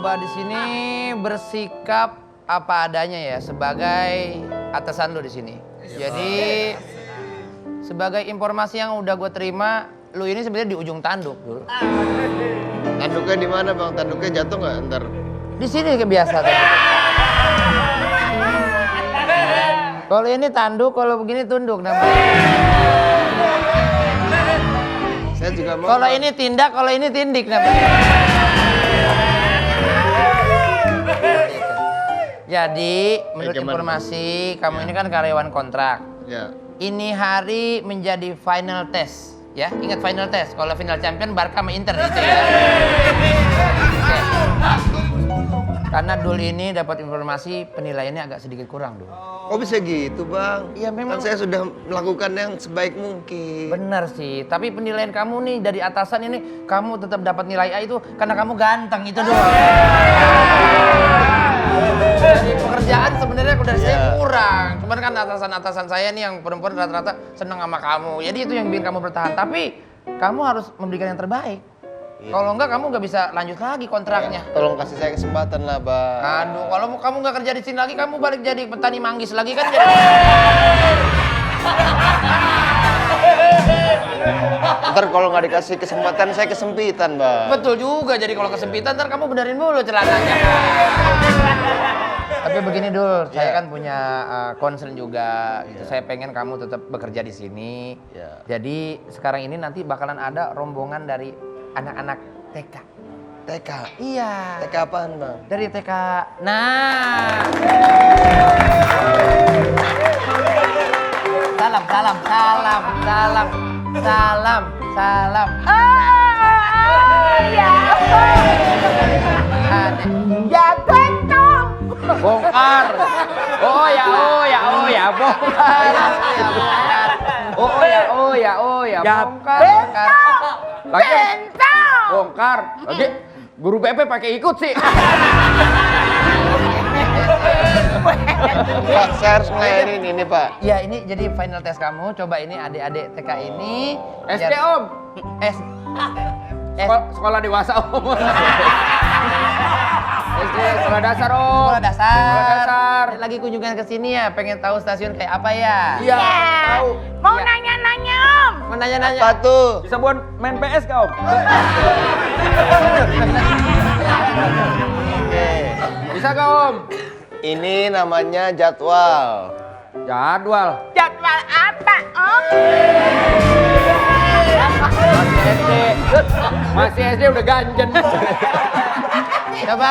coba di sini bersikap apa adanya ya sebagai atasan lu di sini. Jadi sebagai informasi yang udah gue terima, lu ini sebenarnya di ujung tanduk dulu. Tanduknya di mana bang? Tanduknya jatuh nggak ntar? Di sini kayak biasa tanduk. Kalau ini tanduk, kalau begini tunduk namanya. Saya juga mau. Kalau ini tindak, kalau ini tindik namanya. Jadi, menurut informasi, kamu ini kan karyawan kontrak. Ya. Ini hari menjadi final test, ya. Ingat final test. Kalau final champion Barca sama Inter itu ya. Oke. Karena Dul ini dapat informasi penilaiannya agak sedikit kurang, Dul. Kok bisa gitu bang? Iya memang. Kan saya sudah melakukan yang sebaik mungkin. Benar sih, tapi penilaian kamu nih dari atasan ini, kamu tetap dapat nilai A itu karena kamu ganteng itu doang. Jadi pekerjaan sebenarnya dari saya kurang. Cuman kan atasan-atasan saya nih yang perempuan rata-rata seneng sama kamu. Jadi itu yang bikin kamu bertahan. Tapi kamu harus memberikan yang terbaik. Kalau enggak kamu nggak bisa lanjut lagi kontraknya. Tolong kasih saya kesempatan lah bang. Aduh, kalau kamu nggak kerja di sini lagi, kamu balik jadi petani manggis lagi kan jadi. Ntar kalau nggak dikasih kesempatan saya kesempitan bang. Betul juga, jadi kalau kesempitan ntar kamu benerin mulu celananya. Tapi begini Dul, saya kan punya concern juga. Gitu. Saya pengen kamu tetap bekerja di sini. Jadi sekarang ini nanti bakalan ada rombongan dari anak-anak TK. TK? Iya. TK apaan bang? Dari TK. Nah. Salam. Ya. Ya betul. Bongkar. Oh ya, bongkar. Oh ya, bongkar. Bongkar. Lagi guru BP pakai ikut sih. Pak, saya harus ngelayanin ini pak. Ya ini jadi final test kamu. Coba ini adik-adik TK ini. SD Om. Sekolah dewasa Om. SD sekolah dasar Om. Sekolah dasar. Dasar. Lagi kunjungan ke sini ya, pengen tahu stasiun kayak apa ya? Iya, tahu. Mau Ya. nanya-nanya Om. Mau nanya-nanya. Apa tuh? Bisa buat main PS kah Om? Oke. Bisa kah Om? Ini namanya jadwal. Jadwal. Jadwal apa Om? Masih SD udah ganjen. Coba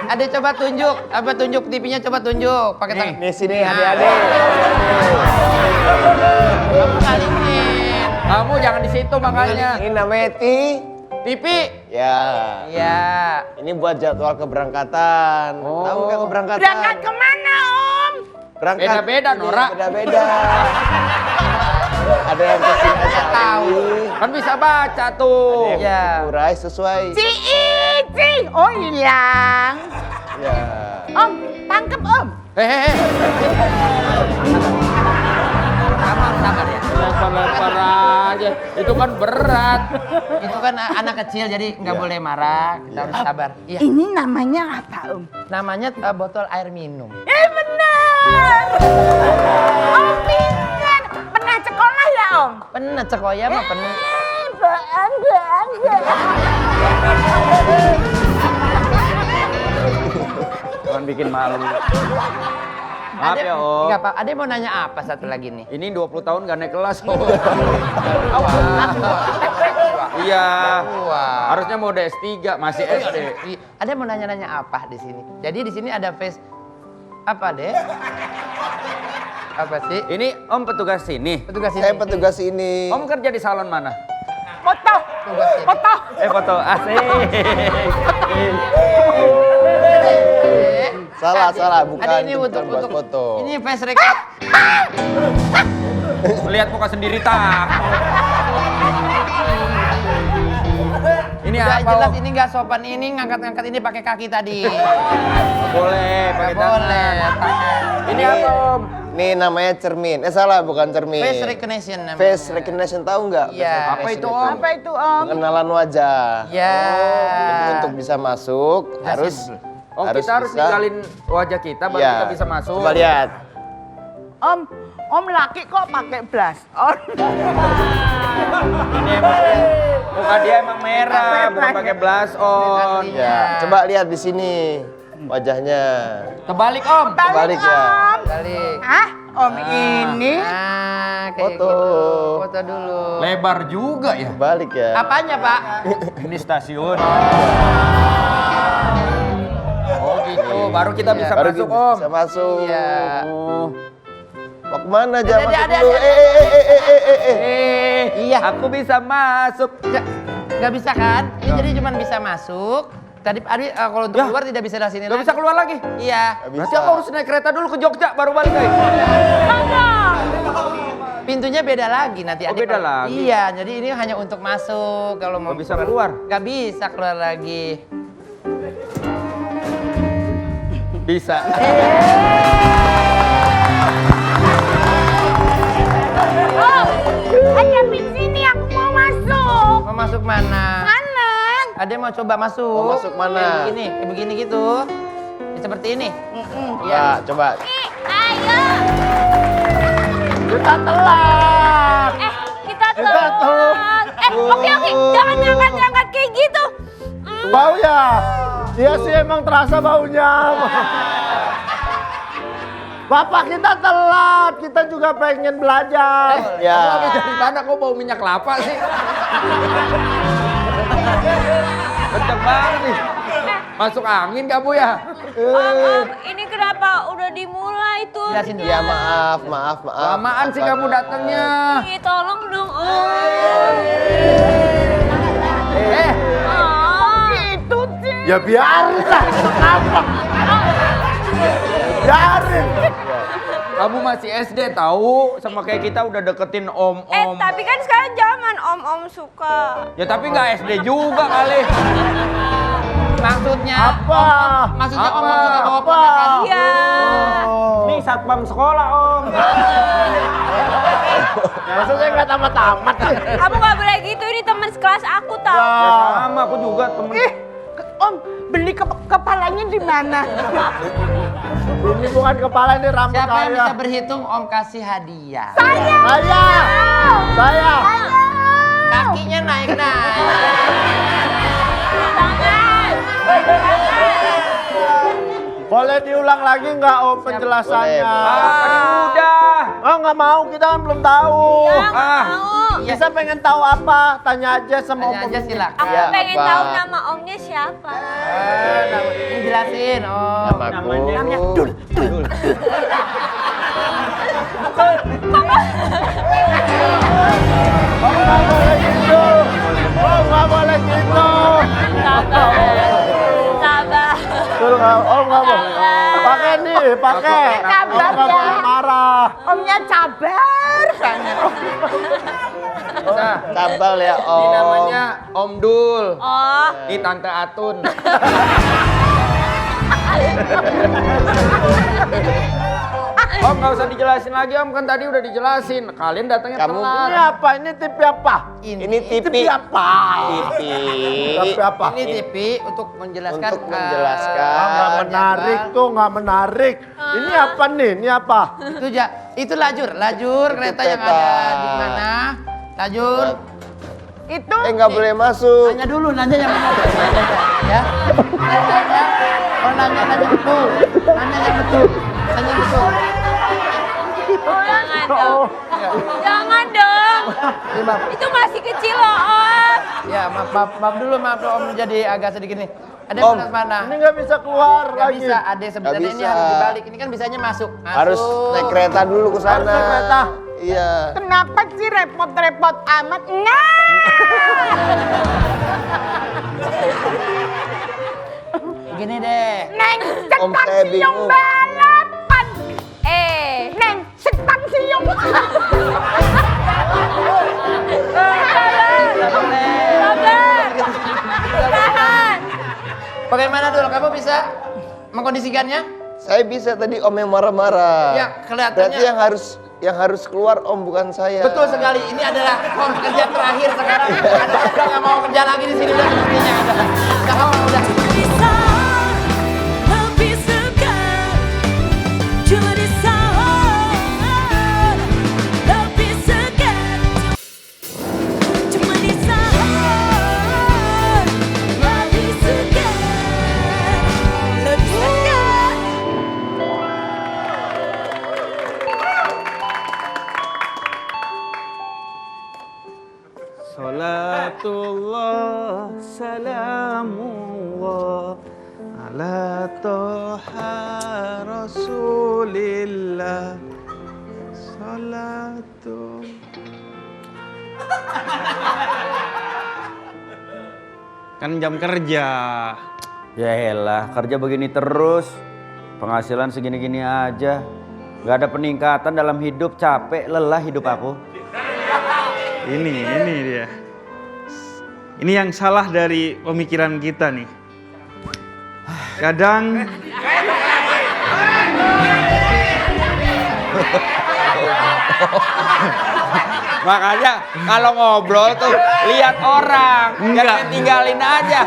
adik coba tunjuk. Apa tunjuk TV-nya, coba tunjuk pakai tangan. Nih sini adik-adik. Kamu kaliin. Kamu jangan di situ makanya. Ini namanya TV. Ya. Ya. Ini buat jadwal keberangkatan. Oh. Tahu nggak keberangkatan? Berangkat kemana Om? Berangkat. Beda-beda, Ini Nora. Beda-beda. Ada yang kesini aja Tahu. Kan bisa baca tuh. Ya. Kurai sesuai. Cici. Oh hilang. Ya. Om, tangkep Om. Hehehe. Sabar ya. Lempar-lempar aja. Itu kan berat. Itu kan anak kecil jadi nggak boleh marah. Kita harus sabar. Iya. Ini namanya apa Om? Namanya botol air minum. Benar. Om pintar. Pernah sekolah ya Om? Pernah sekolah mah pernah. Bang. Jangan bikin malu. Maaf ya Om. Enggak Pak, Ade mau nanya apa satu lagi nih? Ini 20 tahun gak naik kelas Om. Iya. Wah. Harusnya mau udah S3, masih SD. Ade mau nanya-nanya apa di sini? Jadi di sini ada face apa deh? Apa sih? Ini Om petugas sini. Petugas ini. Saya petugas ini. Om kerja di salon mana? Foto. Petugas ini. Foto. Foto asik. Salah, bukan. Ade ini bukan buat untuk foto. Ini face record. Lihat muka sendiri tak. Ini Udah apa jelas Om? ini nggak sopan, ini ngangkat-ngangkat ini pakai kaki tadi. Boleh, pakai Nggak boleh. tangan. Ini apa Om? Nih namanya cermin. Salah, bukan cermin. Face recognition namanya. Face recognition tahu nggak? Iya. Apa itu, Om? Apa itu Om? Pengenalan wajah. Ya. Jadi untuk bisa masuk harus Oh, kita harus bisa. ninggalin wajah kita baru Iya. kita bisa masuk. Coba lihat. Om laki kok pakai blush on? Ini emang muka dia emang merah, bukan pakai blush on. Ya, coba lihat di sini wajahnya. Kebalik, Om. Kebalik ya. Balik. Hah? Om ini? Nah, kayak Foto. gitu. Foto dulu. Lebar juga ya. Balik ya. Apanya, Pak? Ini stasiun. Oh gitu, baru kita bisa Baru masuk, gitu Om. bisa masuk. Iya. Oh. Mau kemana aja? Ada, Masuk ada, dulu. ada. Iya. Aku bisa masuk. Nggak bisa kan? Ini jadi cuma bisa masuk. Tadi kalau untuk Ya. keluar tidak bisa dari sini Gak bisa keluar lagi. Iya. Nggak Berarti bisa. aku harus naik kereta dulu ke Jogja baru balik lagi. Pintunya beda lagi nanti. Oh, Adik. beda lagi. Iya, jadi ini hanya untuk masuk. Kalau mau Nggak bisa keluar. Nggak bisa keluar lagi. Bisa. Ada di sini aku mau masuk. Mau masuk mana? Mana? Ada yang mau coba masuk? Mau masuk mana? Kayak begini gitu. Ya, seperti ini. Ya, coba. Ayo. Kita telat. Kita Kita telat. Oke. Jangan ngangkat-ngangkat kayak gitu. Bau ya? Iya sih emang terasa baunya. Bapak kita telat, kita juga pengen belajar. Ya. Kamu habis dari mana kok bau minyak kelapa sih? Kenceng banget nih. Masuk angin kamu ya? Om, ini kenapa udah dimulai tuh? Jelasin dulu. Ya maaf. Lamaan sih kamu datangnya. Ih, tolong dong Om. Gitu sih. Ya biarin lah, apa? Biarin. Kamu masih SD tahu, sama kayak kita udah deketin om-om. Tapi kan sekarang zaman Om suka. Ya tapi nggak SD juga kali. Maksudnya Apa? Maksudnya Apa? om suka bawa Apa? ponakan. Iya. Ini satpam sekolah om. Maksudnya nggak tamat-tamat sih. Kamu nggak boleh gitu, ini teman sekelas aku tahu. Ya. Sama aku juga temen. Om, beli kepalanya di mana? Ini bukan kepala, ini rambut Siapa yang saya. bisa berhitung om kasih hadiah? Saya. Kakinya naik-naik. Boleh diulang lagi nggak om penjelasannya? Boleh. Udah. Oh nggak mau, kita kan belum tahu. Ah. Bisa pengen tahu apa? Tanya aja sama Tanya om. aja silakan. Aku Ya, pengen apa? tahu nama omnya siapa. Ini jelasin om. Namaku. Namanya Dul. Oh nggak boleh gitu. Oh nggak boleh gitu. Sabar. Dul nggak, oh nggak boleh. Pakai nih, pakai. Sabar Nggak ya. boleh marah. Omnya sabar banget. Nah, Tabal ya om. ini namanya Om Dul. Oh, Ini Tante Atun. Om nggak usah dijelasin lagi Om, kan tadi udah dijelasin. Kalian datangnya Kamu- telat. Ini apa? Ini TV apa? Ini TV. TV apa? TV. TV apa? Ini TV untuk menjelaskan. Untuk menjelaskan. Ah, nggak menarik tuh, nggak menarik. Ini apa nih? Ini apa? Itu itu lajur kereta yang peta. ada di mana? Lajur. itu Nggak boleh masuk. Nanya dulu, nanya yang benar. Ya. Nanya. Oh, nanya betul. Nanya yang betul. Nanya betul. jangan dong. Jangan dong. Ya, maaf. Itu masih kecil loh Om. Ya, maaf dulu, om jadi agak sedikit nih. Ada Om. yang mana? Ini nggak bisa keluar Nggak lagi. bisa, ada sebenarnya Nggak ini bisa. harus dibalik. Ini kan bisanya masuk. Harus naik kereta dulu ke sana. Harus naik kereta. Iya. Kenapa sih repot-repot amat? Nah. Gini deh. Neng, Om, setang saya siung bingung. balapan. Neng, setang siung. Sabar. Tahan. Bagaimana dulu? Kamu bisa mengkondisikannya? Saya bisa tadi Om yang marah-marah. Ya, kelihatannya- Berarti yang harus keluar Om bukan saya. Betul sekali. Ini adalah kerja terakhir sekarang. Anda nggak mau kerja lagi di sini udah sepertinya ada. Nggak mau udah. Bisa lebih segar, cuma di saat lebih segar, cuma di saat lebih segar, lebih segar. Salatullah salamullah ala toha rasulillah salatu. Kan jam kerja. Ya elah, kerja begini terus. Penghasilan segini-gini aja. Gak ada peningkatan dalam hidup, capek, lelah hidup aku. Ini dia. Ini yang salah dari pemikiran kita nih. Kadang Makanya kalau ngobrol tuh lihat orang, jangan tinggalin aja.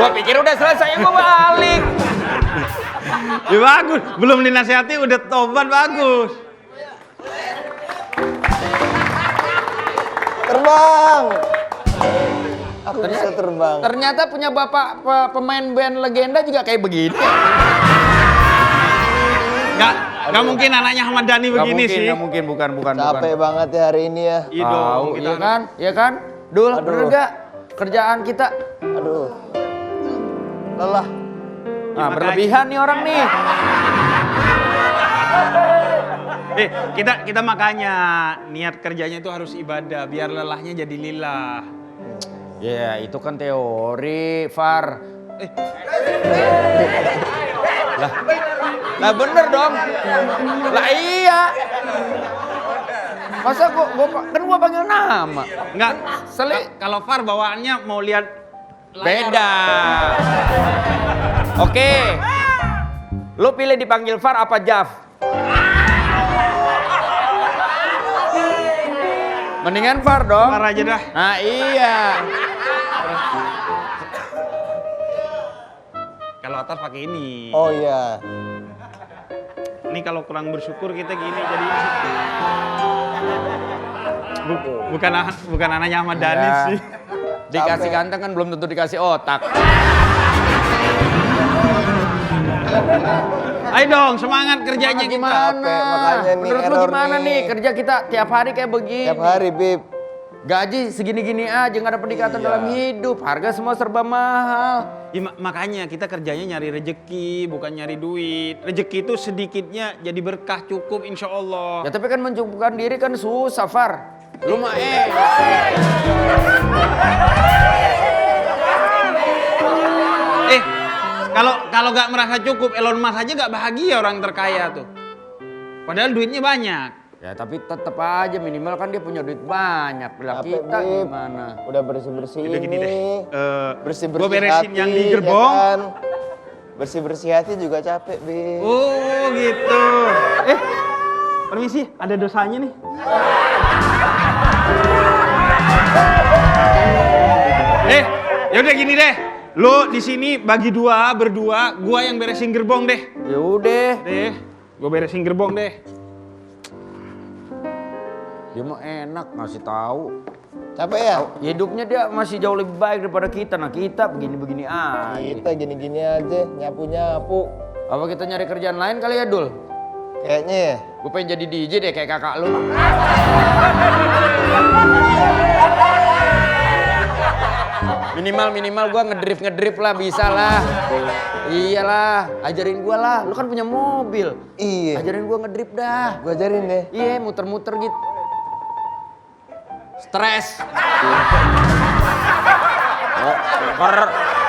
Gua pikir udah selesai, gua balik. ya bagus, belum dinasihati udah tobat bagus. Terbang. Aku bisa terbang. Ternyata punya bapak pemain band legenda juga kayak begini. Gak mungkin anaknya Ahmad Dhani begini sih. Gak mungkin, bukan. Capek banget ya hari ini ya. Iya dong, Iya kan? Iya kan? Dul, bener gak? Kerjaan kita. Aduh. Lelah. Nah, berlebihan nih orang nih. Kita makanya niat kerjanya itu harus ibadah biar lelahnya jadi lillah. Ya, itu kan teori, Far. Lah bener dong. Lah iya. Masa gua panggil nama. Enggak, kalau Far bawaannya mau lihat Beda. Oke. Lu pilih dipanggil Far apa Jaf? Mendingan Far dong. Far aja dah. Nah iya. Kalau atas pakai ini. Oh iya. Ini kalau kurang bersyukur kita gini jadi bukan anaknya Ahmad Dhani Iya. sih. Dikasih ganteng kan belum tentu dikasih otak. Ayo dong, semangat kerjanya Gimana? Capek, makanya nih, Menurut lu error gimana nih. nih kerja kita tiap hari kayak begini? Tiap hari, Bib. Gaji segini-gini aja, nggak ada peningkatan dalam hidup. Harga semua serba mahal. Ya, makanya kita kerjanya nyari rejeki, bukan nyari duit. Rejeki itu sedikitnya jadi berkah cukup insya Allah. Ya tapi kan mencukupkan diri kan susah, Far. Lu mah Kalau nggak merasa cukup, Elon Musk aja nggak bahagia orang terkaya tuh. Padahal duitnya banyak. Ya tapi tetep aja minimal kan dia punya duit banyak. Lah Capek, kita Bib. gimana? Udah bersih-bersih Udah gini deh. Bersih-bersih Gua beresin hati, yang di ya gerbong. kan? Bersih-bersih hati juga capek, Bib. Oh gitu. Permisi, ada dosanya nih. Ya udah gini deh. Lo di sini bagi berdua, gua yang beresin gerbong deh. Ya udah. Gua beresin gerbong deh. Dia mah enak ngasih tahu. Capek ya? Hidupnya dia masih jauh lebih baik daripada kita. Nah kita begini-begini aja. Kita gini-gini aja, nyapu-nyapu. Apa kita nyari kerjaan lain kali ya, Dul? Kayaknya ya. Gue pengen jadi DJ deh kayak kakak lu. Minimal gue ngedrift lah, bisa lah. Iyalah, ajarin gue lah. Lu kan punya mobil. Iya. Ajarin gue ngedrift dah. Gua ajarin deh. Iya, muter-muter gitu. Stres.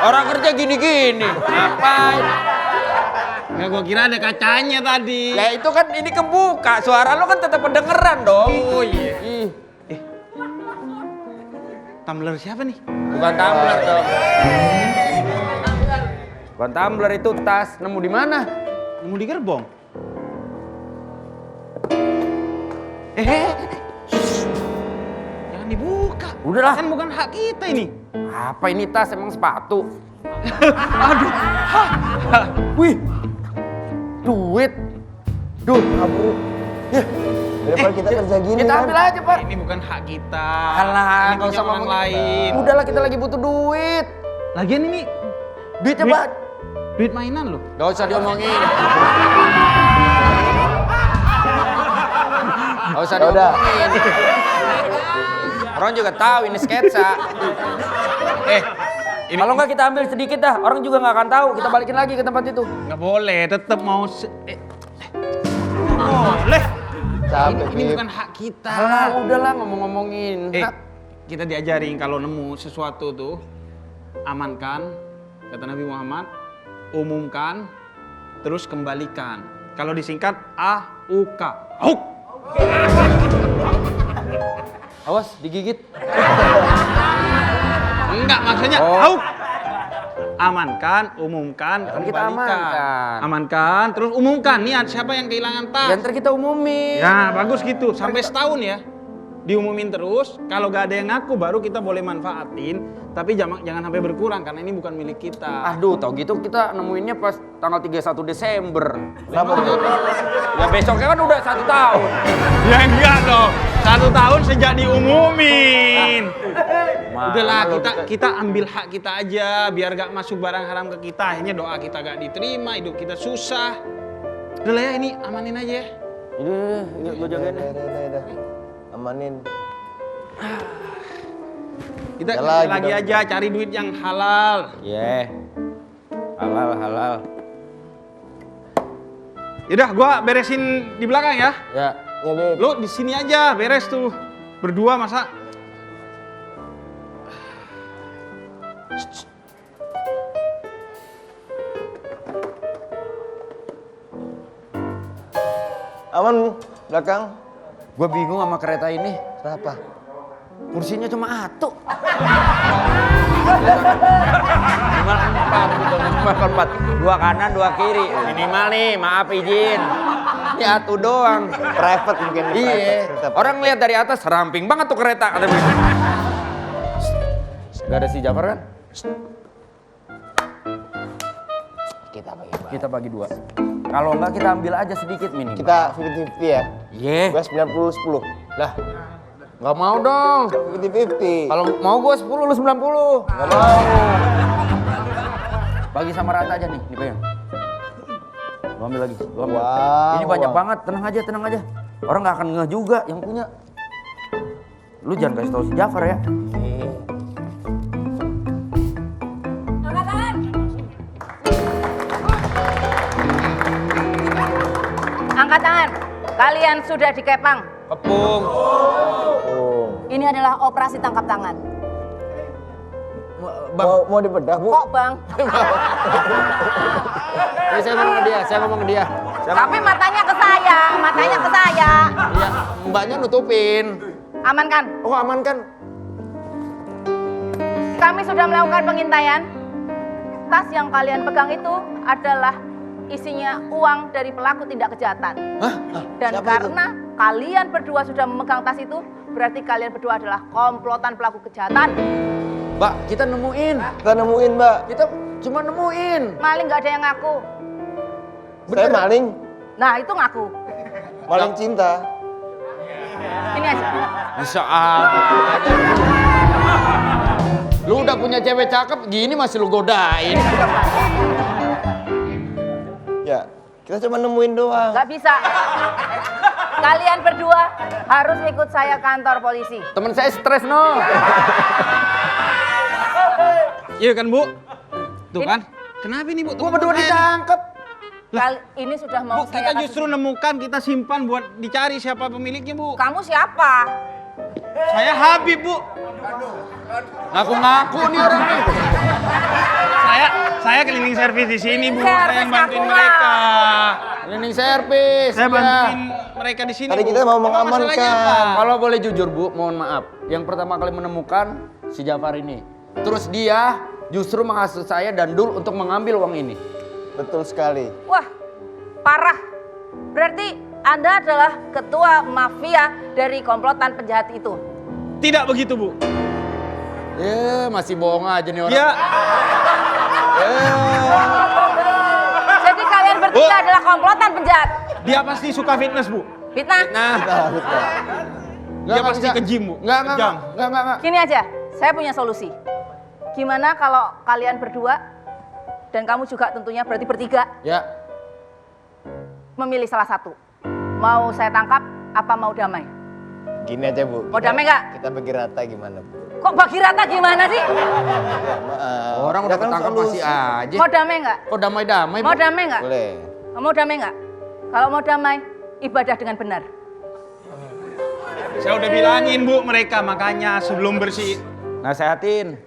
Orang kerja gini-gini. Ngapain? Nggak, gua kira ada kacanya tadi. Ya itu kan ini kebuka. Suara lu kan tetap pendengeran dong. Oh iya. Ih, Tumbler siapa nih? bukan tumbler dong. Bukan tumbler itu tas. Nemu di mana? Mau di gerbong. Jangan dibuka. Udahlah. Kan bukan hak kita ini. Apa ini tas emang sepatu? Wih, duit. Duh, kabur. Ya, Daripada kita kerja gini kita kan. ambil aja Pak. Ini bukan hak kita. Alah, ini nggak punya usah orang ngomongin. lain. Udahlah kita lagi butuh duit. Lagian ini Duitnya Duit. Pak. duit mainan loh. Gak usah diomongin. Gak usah Ya udah. diomongin. Orang juga tahu ini sketsa. Ini Kalau nggak kita ambil sedikit dah, orang juga nggak akan tahu. Kita balikin lagi ke tempat itu. nggak boleh, tetap mau boleh. Capek, Ini Bib. bukan hak kita. Alah, udahlah ngomong-ngomongin. Kita diajarin kalau nemu sesuatu tuh amankan, kata Nabi Muhammad, umumkan, terus kembalikan. Kalau disingkat AUK. AUK. Awas, digigit. Enggak, maksudnya Oh. AUK. Amankan, umumkan, Kan kita kembalikan. amankan. Amankan, terus umumkan. Nih siapa yang kehilangan tas? Ya ntar kita umumin. Ya, bagus gitu. Sampai setahun ya. Diumumin terus, kalau gak ada yang ngaku baru kita boleh manfaatin, tapi jangan sampai berkurang karena ini bukan milik kita. Aduh, tau gitu kita nemuinnya pas tanggal 31 Desember. Kenapa tuh? Ya besoknya kan udah 1 tahun. Ya enggak dong. 1 tahun sejak diumumin. Udahlah, kita ambil hak kita aja biar gak masuk barang haram ke kita. Akhirnya doa kita gak diterima, hidup kita susah. Udahlah ya, ini amanin aja ya. Ini gue jagain ya. Udah. Amanin. Kita Yalah, lagi gitu. aja cari duit yang halal. Iya. Halal. Yaudah, gua beresin di belakang ya. Ya. Ya, Bib. Lu di sini aja beres tuh. Berdua masa. Aman belakang. Gue bingung sama kereta ini. Kenapa? Kursinya cuma satu. 5 4. 2 kanan, 2 kiri. Minimal nih, maaf izin. Ini satu doang. Private mungkin. Iya. Private. Orang lihat dari atas ramping banget tuh kereta kata begitu. Gak ada si Jafar kan? Kita bagi 2. Kalau enggak kita ambil aja sedikit minimal. Kita 50-50 ya. Iya. Gua 90-10. Lah. Nggak mau dong. 50-50. Kalau mau gue 10 lu 90. Nggak mau. Bagi sama rata aja nih, dipegang. Lu ambil lagi, lu ambil. Wow, Ini banyak wow. banget, tenang aja. Orang nggak akan ngeh juga yang punya. Lu jangan kasih tahu si Jafar ya. Angkat tangan. Angkat tangan. Kalian sudah dikepang. Kepung. Ini adalah operasi tangkap tangan. Mau dibedah, Bu? Kok bang? Ini saya ngomong ke dia. Tapi matanya ke saya. Iya, mbaknya nutupin. Amankan. Oh, aman kan? Kami sudah melakukan pengintaian. Tas yang kalian pegang itu adalah isinya uang dari pelaku tindak kejahatan. Dan Siapa karena kalian berdua sudah memegang tas itu, berarti kalian berdua adalah komplotan pelaku kejahatan. Mbak, kita nemuin. Kita nemuin, Mbak. Kita cuma nemuin. Maling nggak ada yang ngaku. Saya maling. Nah itu ngaku. Maling cinta. Ini aja. Bisa aja. Lu udah punya cewek cakep, gini masih lu godain. Ya, kita cuma nemuin doang. Nggak bisa. Kalian berdua harus ikut saya kantor polisi. Temen saya stres no. Iya kan Bu? Tuh kan? Kenapa ini Bu? Gua berdua ditangkap. Ini sudah mau Bu, saya kita justru kasus. nemukan, kita simpan buat dicari siapa pemiliknya Bu. Kamu siapa? Saya Habib Bu. Ngaku-ngaku nih orang nih. Saya cleaning service di sini Bu. Service Saya yang bantuin ngaku mereka. Cleaning service. Saya ya. bantuin mereka di sini. Tadi Bu. kita mau Emang masalahnya mengamankan. apa? Kalau boleh jujur Bu, mohon maaf. Yang pertama kali menemukan si Jafar ini. Terus dia justru menghasut saya dan Dul untuk mengambil uang ini. Betul sekali. Wah, Parah. Berarti Anda adalah ketua mafia dari komplotan penjahat itu. Tidak begitu, Bu. Masih bohong aja nih orang. Ya, Jadi kalian bertiga adalah komplotan penjahat. dia pasti suka fitness, Bu. Fitnah. Dia pasti ke gym, Bu. Kejam. Enggak. Gini aja, saya punya solusi. Gimana kalau kalian berdua dan kamu juga tentunya berarti bertiga Ya. memilih salah satu. Mau saya tangkap apa mau damai? Gini aja, Bu. Mau damai nggak? Kita bagi rata gimana, Bu? Kok bagi rata gimana sih? Orang udah ketangkap masih aja. Mau damai nggak? Kok damai-damai, Bu? Mau damai nggak? Boleh. Mau damai nggak? Kalau mau damai, ibadah dengan benar. Saya udah bilangin, Bu, mereka makanya sebelum bersih. Nasehatin.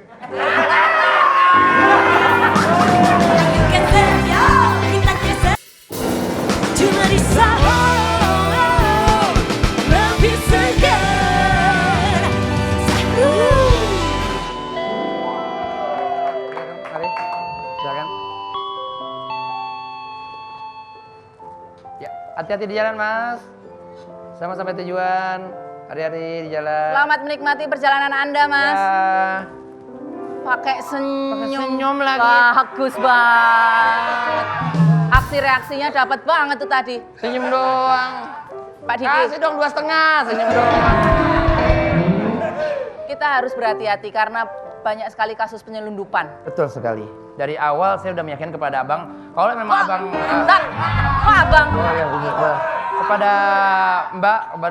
Geser, yo, kita geser. Cuma di Saho, lebih segar. Mari, silakan. Ya, hati-hati di jalan, Mas. Sama sampai tujuan. Hari-hari di jalan. Selamat menikmati perjalanan Anda, Mas. Ya. Pakai senyum. Pakai senyum lagi. Bagus banget. Aksi reaksinya dapat banget tuh tadi. Senyum doang. Pak Diki, Kasih dong 2,5, senyum doang. kita harus berhati-hati karena banyak sekali kasus penyelundupan. Betul sekali. Dari awal saya udah meyakinkan kepada abang, kalau memang abang Bentar, kok abang? kepada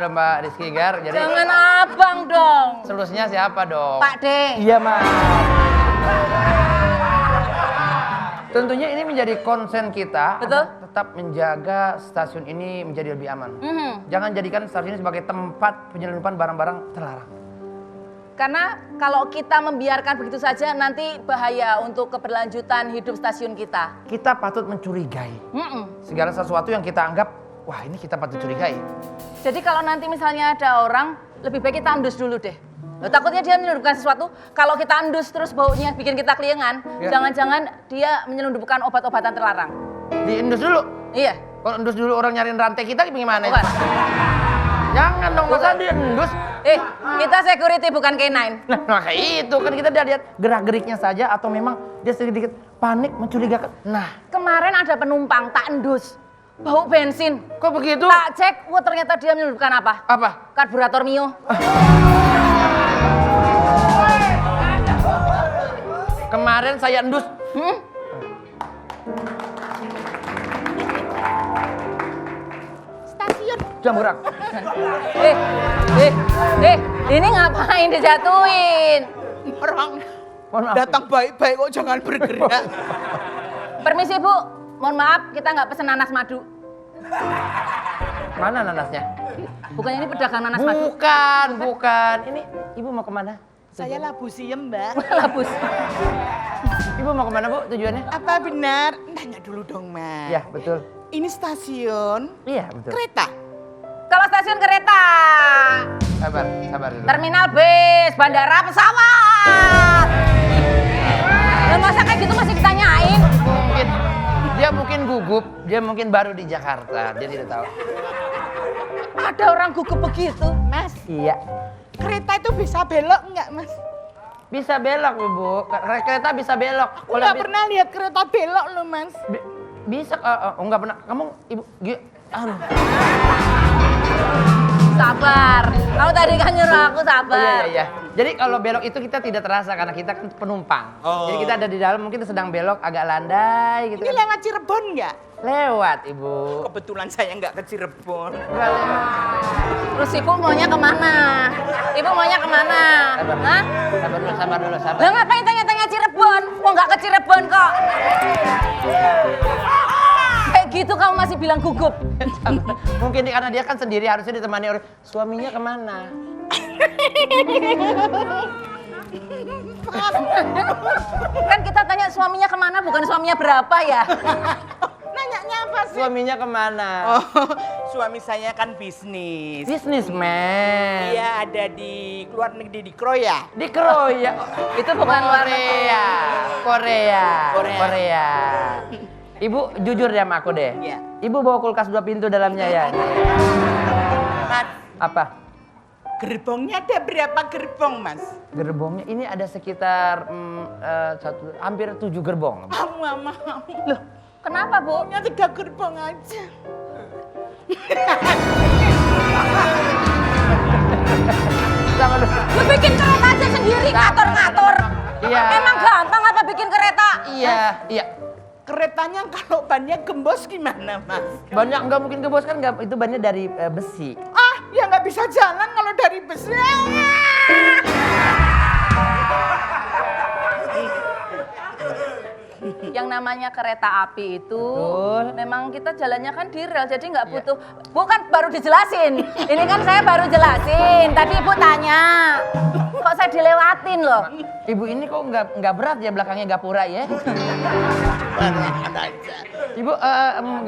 Mbak Rizky Gar, jadi Jangan abang dong. solusinya siapa dong? Pak D. Iya, Mas. Tentunya ini menjadi konsen kita. Betul. Tetap menjaga stasiun ini menjadi lebih aman. Mhm. Jangan jadikan stasiun ini sebagai tempat penyelundupan barang-barang terlarang. Karena kalau kita membiarkan begitu saja nanti bahaya untuk keberlanjutan hidup stasiun kita. Kita patut mencurigai Mhm. segala sesuatu yang kita anggap, wah ini kita patut curigai. Jadi kalau nanti misalnya ada orang, lebih baik kita endus dulu deh. Loh, takutnya dia menyelundupkan sesuatu, kalau kita endus terus baunya bikin kita keliengan, Ya. jangan-jangan dia menyelundupkan obat-obatan terlarang. Diendus dulu. Iya, Kalau endus dulu orang nyariin rantai kita gimana? bukan? Jangan dong, masa diendus? Kita security bukan K9. Nah kayak itu kan kita udah lihat gerak-geriknya saja atau memang dia sedikit panik mencurigakan. Nah, Kemarin ada penumpang tak endus, bau bensin. kok begitu? Tak cek, wah ternyata dia menyelundupkan apa? Apa? Karburator Mio. Kemarin saya endus. Stasiun. Jam gerak. Ini ngapain dijatuhin? Orang Mohon maaf. datang baik-baik kok jangan bergerak. Permisi Bu, mohon maaf kita nggak pesen nanas madu. Mana nanasnya? Bukannya ini pedagang nanas madu? Bukan. Ini ibu mau kemana? Saya labu siem, Mbak. Labus. Ibu mau kemana, Bu? Tujuannya? Apa benar? Tanya dulu dong, Mas. Iya, betul. Ini stasiun Iya, betul. kereta. Kalau stasiun kereta, Sabar dulu. terminal bis, bandara, pesawat. Lah masa kayak gitu masih ditanyain? Mungkin gugup, dia mungkin baru di Jakarta, dia tidak tahu. Ada orang gugup begitu? Mas, Iya. kereta itu bisa belok nggak, Mas? Bisa belok, Ibu. Kereta bisa belok. Aku nggak pernah lihat kereta belok loh, Mas. Bisa, enggak pernah. Kamu, Ibu, Sabar. Kamu tadi kan nyuruh aku sabar. Iya. Jadi kalau belok itu kita tidak terasa karena kita kan penumpang. Jadi kita ada di dalam mungkin sedang belok agak landai gitu. Ini kan. lewat Cirebon nggak? Lewat, Ibu. Kebetulan saya nggak ke Cirebon. Enggak lewat. Terus ibu maunya kemana? Ibu maunya kemana? Hah? Sabar dulu. Lah ngapain tanya-tanya Cirebon? Mau nggak ke Cirebon kok? Kayak gitu kamu masih bilang gugup. Mungkin karena dia kan sendiri harusnya ditemani oleh suaminya kemana? Kan kita tanya suaminya kemana bukan suaminya berapa ya? Nanyanya apa sih? Suaminya kemana? Oh, suami saya kan bisnis. Businessman. Dia ada di luar negeri di Kroya. Di Korea. Itu bukan luar negeri. Korea. Ibu jujur deh sama aku deh. Iya. Ibu bawa kulkas 2 pintu dalamnya ya. Mas, Apa? gerbongnya ada berapa gerbong, Mas? Gerbongnya ini ada sekitar hampir 7 gerbong. Mama. Loh, kenapa Bu? Hanya 3 gerbong aja. Sama lu. Lu bikin kereta aja sendiri, ngatur-ngatur. Iya. Emang gampang apa bikin kereta? Iya. Keretanya kalau bannya gembos gimana, Mas? Banyak nggak mungkin kebos kan itu bannya dari besi. Ah, ya nggak bisa jalan kalau dari besi. Yang namanya kereta api itu Betul. memang kita jalannya kan di rel, jadi nggak butuh. Bukan baru dijelasin. Ini kan saya baru jelasin. Tadi ibu tanya, kok saya dilewatin loh. Ibu ini kok nggak berat ya belakangnya gapura ya? Ibu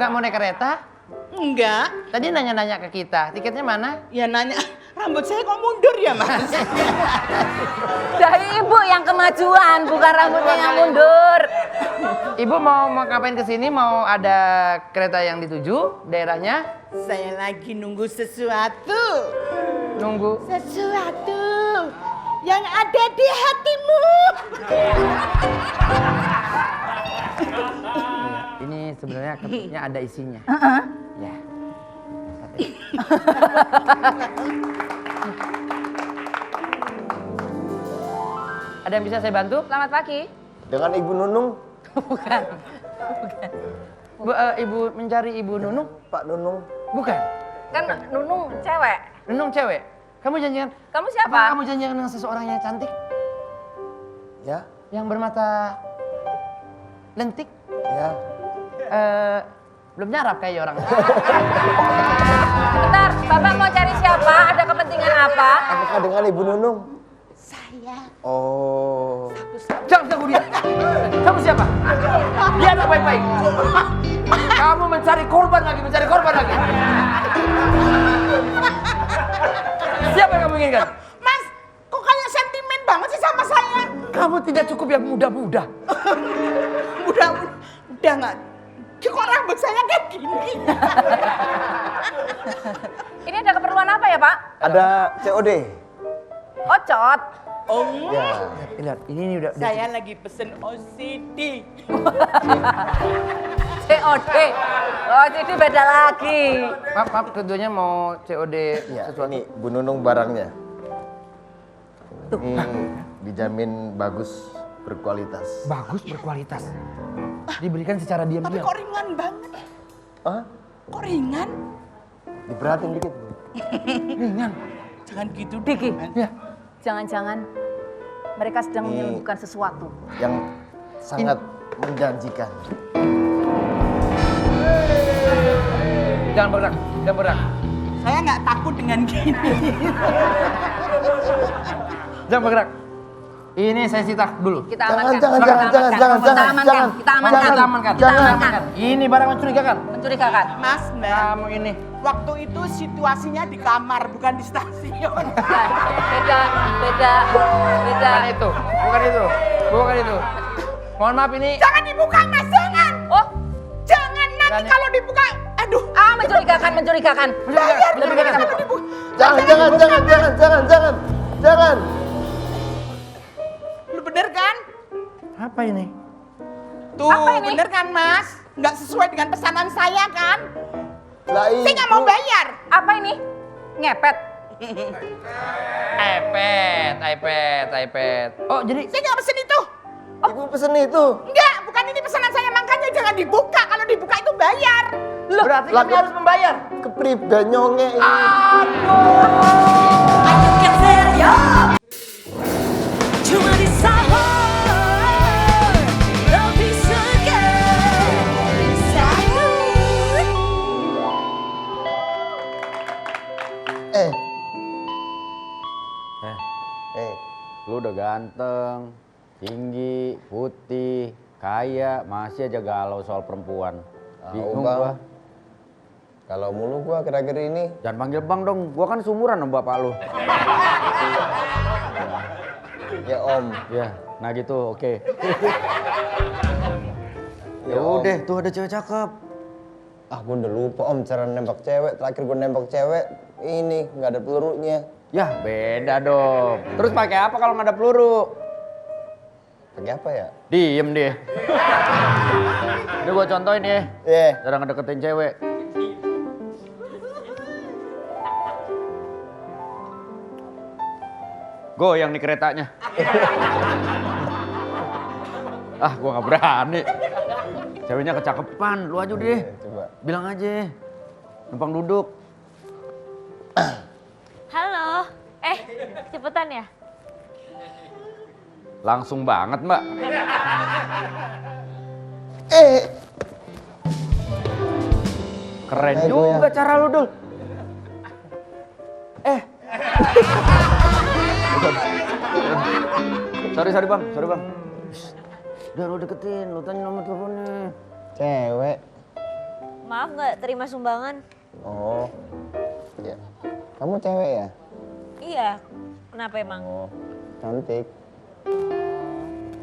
nggak mau naik kereta? Enggak. Tadi nanya-nanya ke kita, tiketnya mana? Ya nanya, rambut saya kok mundur ya, Mas? Dari ibu yang kemajuan, bukan rambutnya yang mundur. Ibu mau ngapain ke sini? Mau ada kereta yang dituju daerahnya? Saya lagi nunggu sesuatu. Nunggu. Sesuatu yang ada di hatimu. Ini sebenarnya kentutnya ada isinya. Ya. Ada yang bisa saya bantu? Selamat pagi. Dengan Ibu Nunung, Bukan. Bu, ibu mencari Ibu Nunung? Pak Nunung. Bukan. Kan Nunung cewek. Nunung cewek. Kamu janjian? Kamu siapa? Apa kamu janjian dengan seseorang yang cantik? Ya, Yang bermata lentik? ya. Belum nyarap kayak orang. Bentar, Bapak mau cari siapa? Ada kepentingan apa? Apakah dengan Ibu Nunung? Saya. Oh. Jangan ganggu dia. Kamu siapa? Dia anak baik-baik. Kamu mencari korban lagi. Siapa yang kamu inginkan? Mas, kok kayak sentimen banget sih sama saya? Kamu tidak cukup yang muda-muda. Udah nggak. Kok rambut saya kayak gini? Ini ada keperluan apa ya, Pak? Ada COD. Ocot. Oh, Ya. Lihat, ini udah. saya lagi pesen OCD. COD. Oh, jadi beda lagi. Maaf, keduanya mau COD Ya, sesuatu. ini Bu Nunung barangnya. Ini dijamin bagus, berkualitas. Bagus, berkualitas. Diberikan secara Tapi diam-diam. kok ringan banget? Hah? Kok ringan? Diperhatiin dikit, Bu. Ringan. Jangan gitu, Diki. Ya. Jangan-jangan mereka sedang menyelundupkan sesuatu. Yang sangat menjanjikan. Jangan bergerak. Saya nggak takut dengan gini. Jangan bergerak. Ini saya sita dulu. Kita Jangan, amankan. jangan, Kita jangan, amankan. jangan, Kita jangan, amankan. jangan. Kita amankan. Kita amankan. Kita amankan. Ini barang mencurigakan. Mencurigakan. Mas, Mbak, Kamu ini. waktu itu situasinya di kamar, bukan di stasiun. Beda. Bukan itu. Mohon maaf ini. Jangan dibuka, Mas, jangan. Oh, Jangan, nanti Berani. kalau dibuka, aduh. mencurigakan. Mencurigakan. Kalau dibuka. Jangan. Lu bener kan? Apa ini? Tuh, Apa ini? bener kan, Mas? Nggak sesuai dengan pesanan saya kan? Lah Saya nggak mau bayar. Apa ini? Ngepet. iPad. Oh, jadi Saya nggak pesen itu. Ibu pesen itu. Enggak, bukan ini pesanan saya, makanya jangan dibuka. Kalau dibuka itu bayar. berarti kami harus membayar. Kepribe nyonge ini. Ayo geser yo. Cuma di sahur lebih segar satu. Lu udah ganteng, tinggi, putih, kaya, masih aja galau soal perempuan. Bingung Bang. gua. Kalau mulu gua akhir-akhir ini. Jangan panggil bang dong, gua kan seumuran sama bapak lu. Ya Om. Ya, nah gitu, oke. Ya udah, tuh ada cewek cakep. Ah, gue udah lupa om cara nembak cewek. Terakhir gue nembak cewek, ini nggak ada pelurunya. Ya beda dong. Terus pakai apa kalau nggak ada peluru? Pakai apa ya? Diem deh. Ini gua contohin ya. Iya. Cara ngedeketin cewek. Goyang nih keretanya. Ah, gua nggak berani. Ceweknya kecakepan, lu aja deh. Coba. Bilang aja. Numpang duduk. Halo. Cepetan ya? Langsung banget, Mbak. Keren juga cara lu, Dul. Sorry bang. Udah lu deketin, lu tanya nomor teleponnya. Cewek. Maaf nggak terima sumbangan. Oh. Iya. Kamu cewek ya? Iya. Kenapa emang? Oh. Cantik.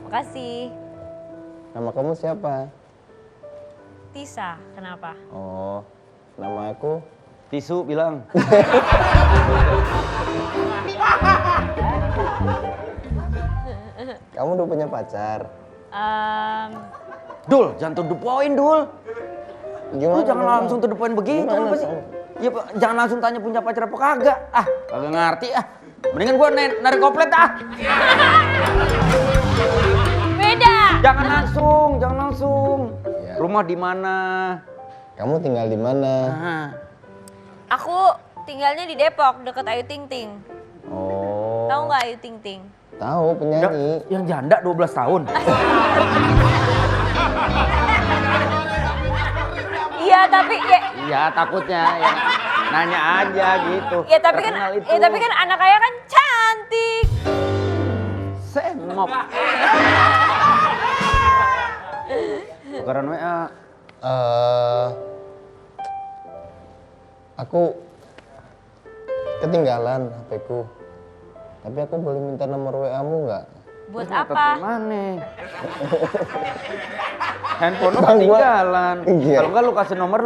Makasih. Nama kamu siapa? Tisa. Kenapa? Oh. Nama aku Tisu bilang. Kamu udah punya pacar? Dul, jangan to the point, Dul. Gimana? Lu jangan dong? langsung to the point begitu. Gimana, Apa sih? Bang? Ya, Pak, jangan langsung tanya punya pacar apa kagak. Ah, kagak ngerti ah. Mendingan gua narik koplet ah. Beda. Jangan langsung. Ya. Rumah di mana? Kamu tinggal di mana? Ah. Aku tinggalnya di Depok, deket Ayu Ting Ting. Oh. Tahu nggak Ayu Ting Ting? Tahu penyanyi. Yang janda 12 tahun. Iya tapi ya. Iya, takutnya ya nanya aja gitu. Ya tapi kan, Terkenal itu. ya tapi kan anak kaya kan cantik. Semok. Tukeran WA. Aku ketinggalan HP-ku. Tapi aku boleh minta nomor WA-mu nggak? Buat Nyatet apa? di mana? Handphone lu Bang, gua- ketinggalan. Iya. Kalau enggak lu kasih nomor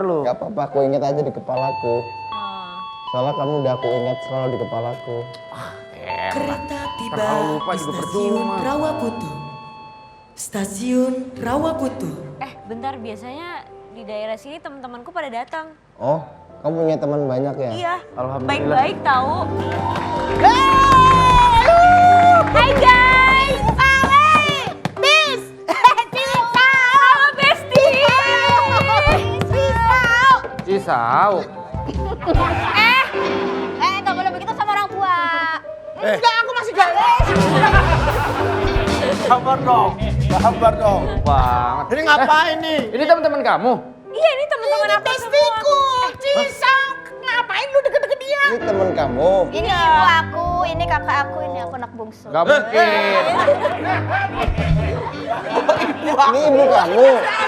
lu. Gak apa-apa, aku inget aja di kepalaku. Oh. Soalnya kamu udah aku ingat selalu di kepalaku. Kereta tiba Kalau lupa di juga stasiun percuma. Rawaputu. Stasiun Rawaputu. Bentar, biasanya di daerah sini teman-temanku pada datang. Oh, kamu punya teman banyak ya? Iya. Alhamdulillah. Baik-baik tahu. Hai guys. Bis. Halo Besti. Cisau. Nggak boleh begitu sama orang tua. Enggak, aku masih galau. Sabar dong. Banget. Ini ngapain nih? Ini teman-teman kamu? Iya, ini teman-teman aku Bestiku, semua. Cisau. Ngapain lu deket-deket dia? Ini teman kamu. Ini ibu aku, ini kakak aku, ini aku anak bungsu. Gak mungkin. Ini ibu kamu.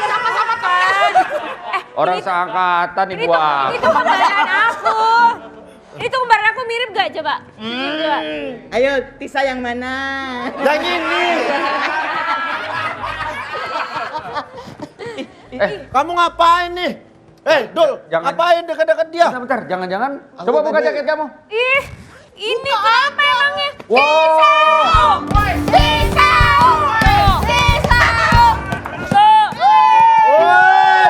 Sama-sama teman. Orang seangkatan ibu aku. Itu kembaran aku. Itu kembaran aku mirip gak coba? Coba. Ayo, Tisa yang mana? Yang ini. Kamu ngapain nih? Dul, Jangan. ngapain deket-deket dia? Bentar, jangan-jangan. Aku Coba buka tadi- jaket kamu. Ih, ini kenapa emangnya? Wow. Woi,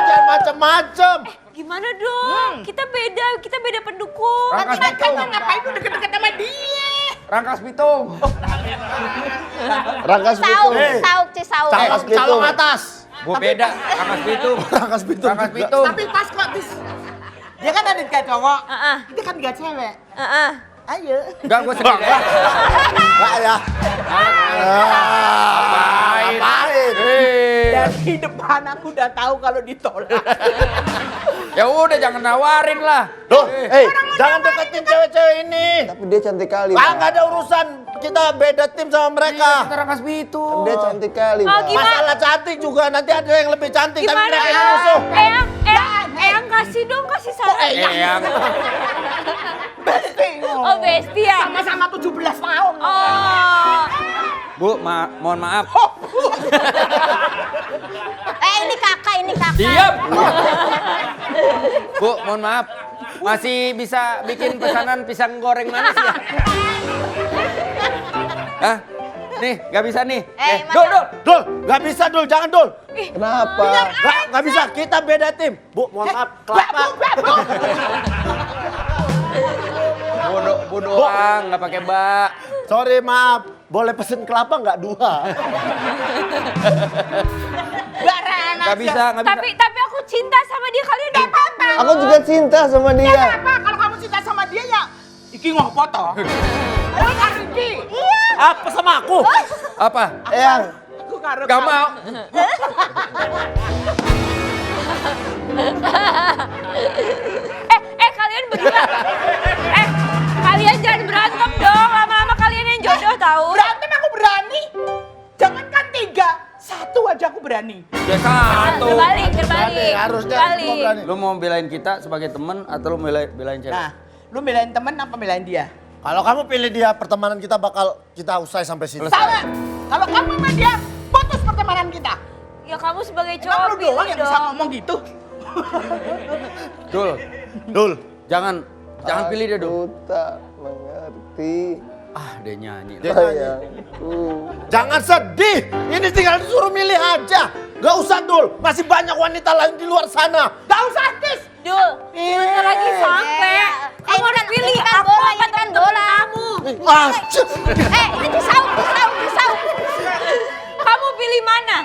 jangan macem-macem. Gimana dong? Kita beda pendukung. Rangkas Bitung. Ngapain lu deket-deket sama dia? Rangkas Bitung. Rangkas Bitung. Cisauk. Rangkas Bitung. Calon atas. Gua beda. Rangkas Bitung. Rangkas Bitung. Rangkas juga. Bitung. Tapi pas kok, Tis. Dia kan ada kayak cowok. Heeh. Dia kan gak cewek. Heeh. Ayo. Enggak, gua sedih. Enggak ya. Ngapain? Dari depan aku udah tahu kalau ditolak. Ya udah jangan nawarin lah. Duh, jangan deketin cewek-cewek ini. Tapi dia cantik kali, Ah, Pak. nggak ada urusan. Kita beda tim sama Kita mereka. Rangkas Bitung. Dia cantik kali, Oh, Pak. gimana? Masalah cantik juga nanti ada yang lebih cantik tapi Gimana? mereka yang musuh. Eyang kasih dong, kasih saran. Eyang. Oh, Besti ya? Sama-sama 17 tahun. Oh. Bu, mohon maaf. Ini kakak. Diam. Bu, mohon maaf. Masih bisa bikin pesanan pisang goreng manis ya? Hah? Nih, nggak bisa nih. Dul. Dul, nggak bisa Dul, jangan Dul. Kenapa? Nggak bisa, kita beda tim. Bu, mohon maaf, kelapa. Bu doang, nggak pakai bak. Sorry, maaf. Boleh pesen kelapa nggak 2? Nggak bisa. Tapi aku cinta sama dia, kalian udah apa? Aku juga cinta sama dia. Apa kalau kamu cinta sama dia ya? Iki ngopo toh? Ayo Iki. Apa sama aku? Apa? Eyang. Aku karo. Gak mau. Kalian berdua. Kalian jangan berantem dong. Lama-lama kalian yang jodoh tahu. Berantem aku berani. Jangankan 3, 1 aja aku berani. Ya satu. Terbalik. Harusnya Terbalik. gua berani. Lu mau belain kita sebagai teman atau lu belain cewek? Nah, lu belain temen apa belain dia? Kalau kamu pilih dia, pertemanan kita bakal kita usai sampai sini. Sama. Kalau kamu sama dia, putus pertemanan kita. Ya kamu sebagai Emang cowok lu doang pilih yang bisa dong. ngomong gitu? Dul, Dul, jangan pilih dia, Dul. Aku tak mengerti. Dia nyanyi. Sayangku. jangan sedih. Ini tinggal disuruh milih aja. Gak usah Dul, masih banyak wanita lain di luar sana. Gak usah artis. Dul, bentar lagi sampai. Kamu harus pilih aku apa teman kamu. Ah, Ini pisau. Kamu pilih mana?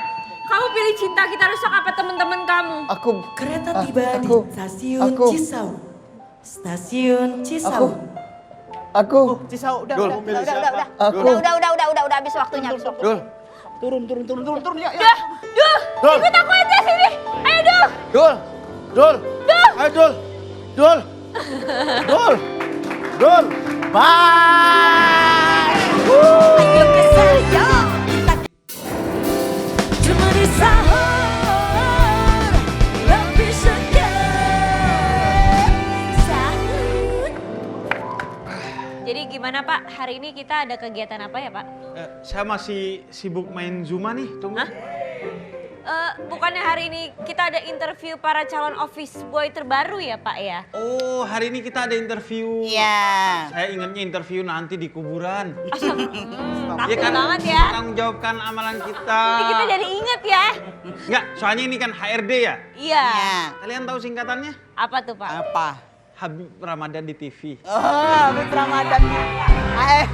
Kamu pilih cinta kita rusak apa teman-teman kamu? Aku. Kereta tiba di stasiun aku. Cisau. Stasiun Cisau. Aku. Cisau, udah. Aku. Udah habis waktunya. Dul, Turun ya. Dul, ikut aku aja sini. Ayo Dul. Dul. Dul. Ayo Dul. Dul. Dul. Dul. Bye. Ayo ke saya. Cuma di sahur lebih segar. Sahur. Jadi gimana Pak? Hari ini kita ada kegiatan apa ya Pak? Saya masih sibuk main Zuma nih, tunggu. Bukannya hari ini kita ada interview para calon office boy terbaru ya Pak ya? Oh, hari ini kita ada interview. Iya. Saya ingatnya interview nanti di kuburan. Takut banget ya. Tanggung jawabkan amalan kita. Ini kita jadi inget ya. Enggak, soalnya ini kan HRD ya. Iya. Kalian tahu singkatannya? Apa tuh Pak? Apa? Habib Ramadan di TV. Oh, Habib Ramadan.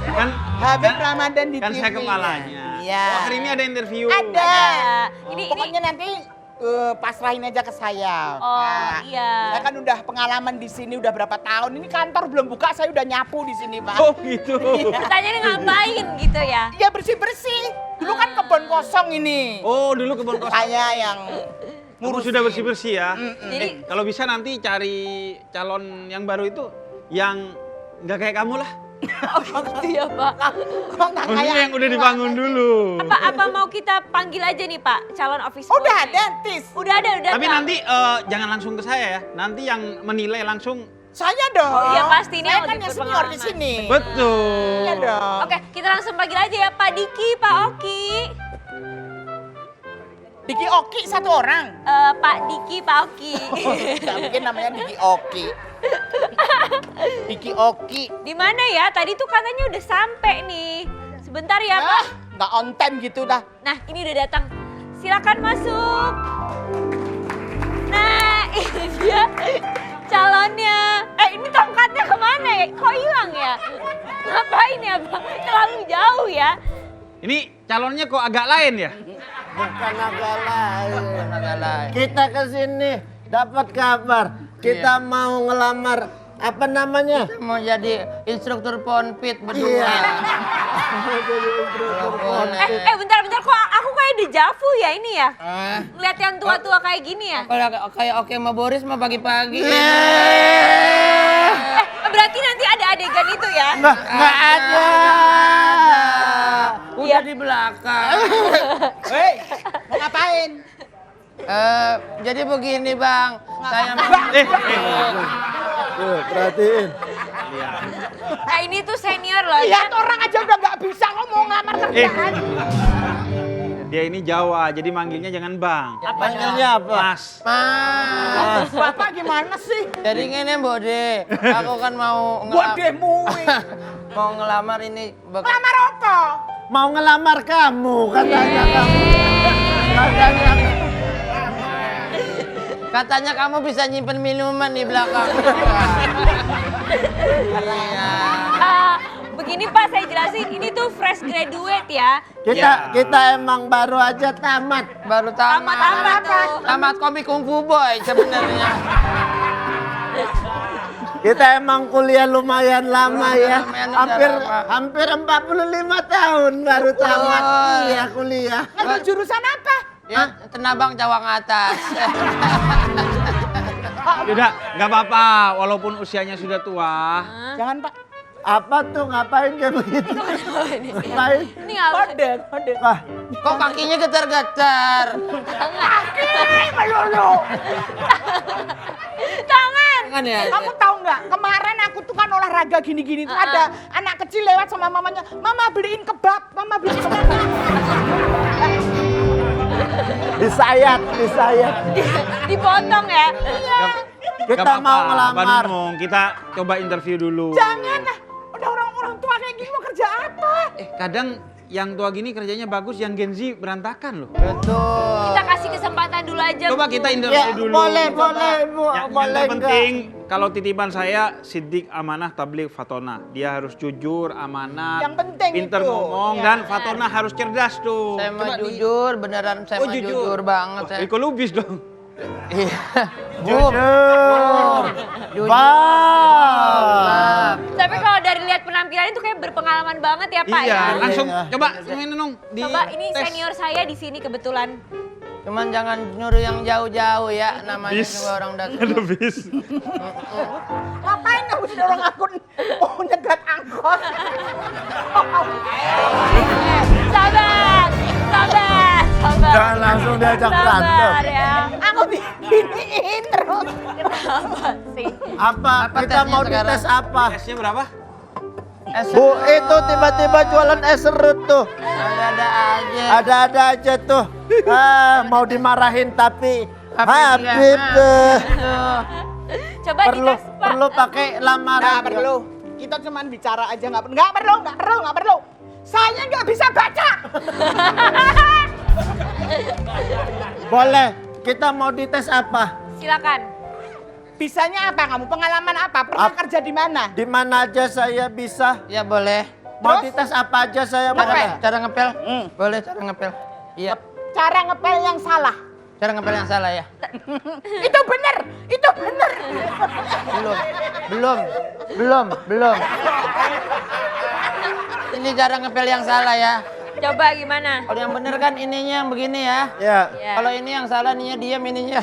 Kan Habib Ramadan di kan TV. saya kepalanya. Iya. Oh, hari ini ada interview. Ada. Ini Pokoknya nanti pasrahin aja ke saya. Oh, iya. Saya kan udah pengalaman di sini udah berapa tahun. Ini kantor belum buka, saya udah nyapu di sini, Pak. Oh gitu. Pertanyaannya ngapain gitu ya? Ya bersih-bersih. Dulu kan kebun kosong ini. Oh, dulu kebun kosong. Saya yang Ngurus sudah bersih-bersih ya. Jadi Kalau bisa nanti cari calon yang baru itu yang nggak kayak kamu lah. oh gitu ya Pak. kok nggak Maksudnya kayak yang udah dibangun dulu. Apa mau kita panggil aja nih Pak calon office boy? udah ada, Tis. Udah ada. Tapi nanti jangan langsung ke saya ya. Nanti yang menilai langsung. Saya dong. Oh, iya, pasti. Ini Saya yang kan lebih yang senior di berpengalaman. sini. Betul. Iya dong. Oke, kita langsung panggil aja ya Pak Diki, Pak Oki. Diki Oki satu orang. Pak Diki, Pak Oki. Gak mungkin namanya Diki Oki. Diki Oki. Di mana ya? Tadi tuh katanya udah sampai nih. Sebentar ya Pak. Nggak on time gitu dah. Nah, ini udah datang. Silakan masuk. Nah, ini dia calonnya. Ini tongkatnya kemana ya? Kok hilang ya? Ngapain ya Bang? Terlalu jauh ya. Ini calonnya kok agak lain ya? Bukan agak lain. Kita ke sini dapat kabar. Kita mau ngelamar apa namanya? Mau jadi instruktur ponpit berdua. Iya. Bentar. Kok aku kayak dejavu ya ini ya? Lihat yang tua-tua kayak gini ya? Kalau kayak Oke sama Boris mah pagi-pagi. Berarti nanti ada adegan itu ya? Nggak ada. Udah di belakang. Hei, mau ngapain? Jadi begini Bang, saya Perhatiin. Ini tuh senior loh. Lihat orang aja udah nggak bisa kok mau ngelamar kerjaan. Dia ini Jawa, jadi manggilnya jangan Bang. Panggilnya apa? Mas. Mas. Bapak gimana sih? Jadi ngene Mbok De, aku kan mau Buat demo. mau ngelamar ini Lamar apa? Mau ngelamar kamu, katanya kamu. Katanya kamu bisa nyimpen minuman di belakang. Iya. Begini Pak, saya jelasin, ini tuh fresh graduate ya. Kita emang baru aja tamat. Baru tamat. Tamat tuh. Tamat komik Kungfu Boy sebenarnya. Kita emang kuliah lumayan lama ya. Lumayan udah Hampir 45 tahun baru tamat kuliah. Ngambil jurusan apa? Ya, tenabang cawang atas. Udah, nggak apa-apa. Walaupun usianya sudah tua. Jangan Pak. Apa tuh ngapain kayak begitu? Ngapain? Ini apa? Kode. Wah, Kok kakinya getar-getar? Tangan. Kan ya? Kamu tahu nggak? Kemarin aku tuh kan olahraga gini-gini tuh ada anak kecil lewat sama mamanya. Mama beliin kebab, mama beliin kebab. disayat. Dipotong ya. Kita Nggak mau apa-apa, ngelamar. Pak Nunung. Kita coba interview dulu. Jangan lah. Udah orang tua kayak gini mau kerja apa? Kadang yang tua gini kerjanya bagus, yang Gen Z berantakan loh. Betul. Kita kasih kesempatan dulu aja. Coba kita interview Ya, dulu. boleh Bu. Yang Boleh terpenting kalau titipan saya Siddiq Amanah Tabligh Fatona. Dia harus jujur, amanah, Yang penting pinter itu. ngomong Ya. dan Fatona harus cerdas tuh. Saya mah Coba jujur, beneran saya mah jujur banget saya. Iko Lubis dong. Iya. Jujur. Jujur. Bang. Tapi kalau dari lihat penampilan itu kayak berpengalaman banget ya Pak Iya, ya. langsung Iya. coba main Nunung di Coba ini tes. senior saya di sini kebetulan. Cuman jangan nyuruh yang jauh-jauh ya, namanya Bis. juga orang Ada Dasar. bis. Ngapain kamu dorong aku? Oh, nyegat angkot. Sabar. Jangan langsung diajak berantem. Sabar ya. Aku diginiin terus. Kenapa sih? Apa? Kita tesnya mau sekarang? dites apa? Tesnya berapa? Bu, itu tiba-tiba jualan es serut tuh. Ada-ada aja. Ada-ada aja tuh. Mau dimarahin tapi Habib, Habib tuh. Coba Perlu dites Pak. perlu pakai lamaran. Nggak perlu. Kita cuman bicara aja nggak perlu. Saya nggak bisa baca. Boleh. Kita mau dites apa? Silakan. Bisanya apa kamu? Pengalaman apa? Pernah kerja di mana? Di mana aja saya bisa. Ya boleh. Mau Terus? dites apa aja saya Cara, boleh. cara ngepel? Boleh cara ngepel. Iya. Cara ngepel yang salah. Cara ngepel yang salah ya. Itu bener. Belum. Ini cara ngepel yang salah ya. Coba gimana? Kalau yang bener kan ininya yang begini ya. Ya. Ya. Kalau ini yang salah ininya diam ininya.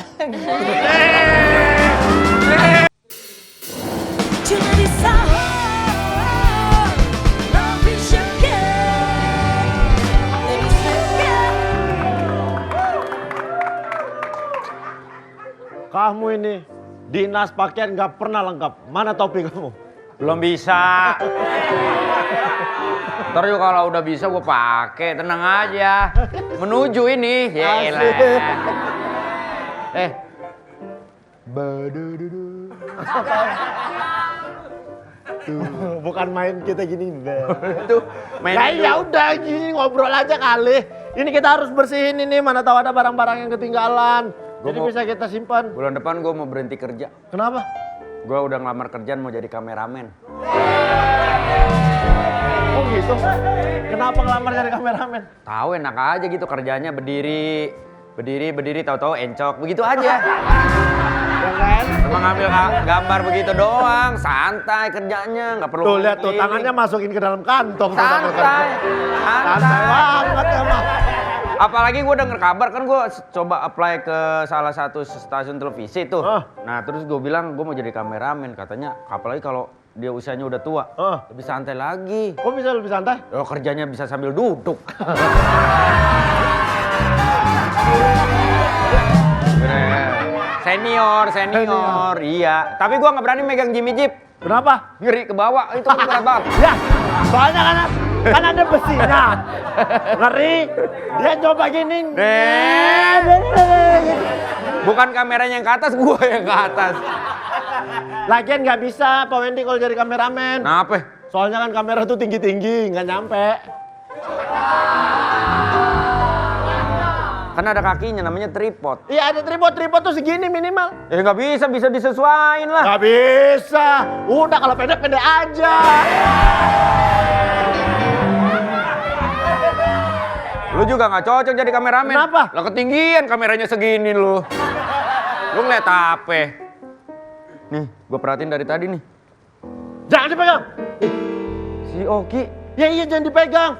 Cuma bisa Love is your Kamu ini dinas pakaian nggak pernah lengkap. Mana topi kamu? Belum bisa. Ntar juga kalau udah bisa gue pakai, tenang aja. Menuju ini, yelah. Bukan main kita gini. Tuh, main Nah, dulu. ya udah gini ngobrol aja kali. Ini kita harus bersihin ini, mana tahu ada barang-barang yang ketinggalan. Jadi bisa kita simpan. Bulan depan gue mau berhenti kerja. Kenapa? Gue udah ngelamar kerjaan mau jadi kameramen. Oh gitu. Kenapa ngelamar jadi kameramen? Tahu enak aja gitu kerjanya berdiri, tahu-tahu encok, begitu aja. Ya kan? Cuma ngambil gambar begitu doang, santai kerjanya, nggak perlu. Tuh lihat tuh ini. tangannya masukin ke dalam kantong. tuh, sambil Santai, kerja. Santai banget emang. Apalagi gue denger kabar kan gue coba apply ke salah satu stasiun televisi tuh. Nah terus gue bilang gue mau jadi kameramen, katanya apalagi kalau dia usianya udah tua, lebih santai lagi. Kok bisa lebih santai? Lo kerjanya bisa sambil duduk. Senior, iya. Tapi gue nggak berani megang Jimmy Jeep. Kenapa? Ngeri ke bawah, itu berat banget. Ya, soalnya kan Kan ada besinya. Ngeri. Dia coba gini. Bukan kameranya yang ke atas, gua yang ke atas. Lagian nggak bisa Pak Wendy kalau jadi kameramen. Kenapa? Soalnya kan kamera tuh tinggi-tinggi, nggak nyampe. Kan ada kakinya, namanya tripod. Iya ada tripod tuh segini minimal. Ya nggak bisa disesuaiin lah. Nggak bisa. Udah kalau pendek-pendek aja. Lu juga nggak cocok jadi kameramen. Kenapa? Lah ketinggian kameranya segini lu. Lu ngeliat apa? Nih, gue perhatiin dari tadi nih. Jangan dipegang. Si Oki. Ya iya jangan dipegang.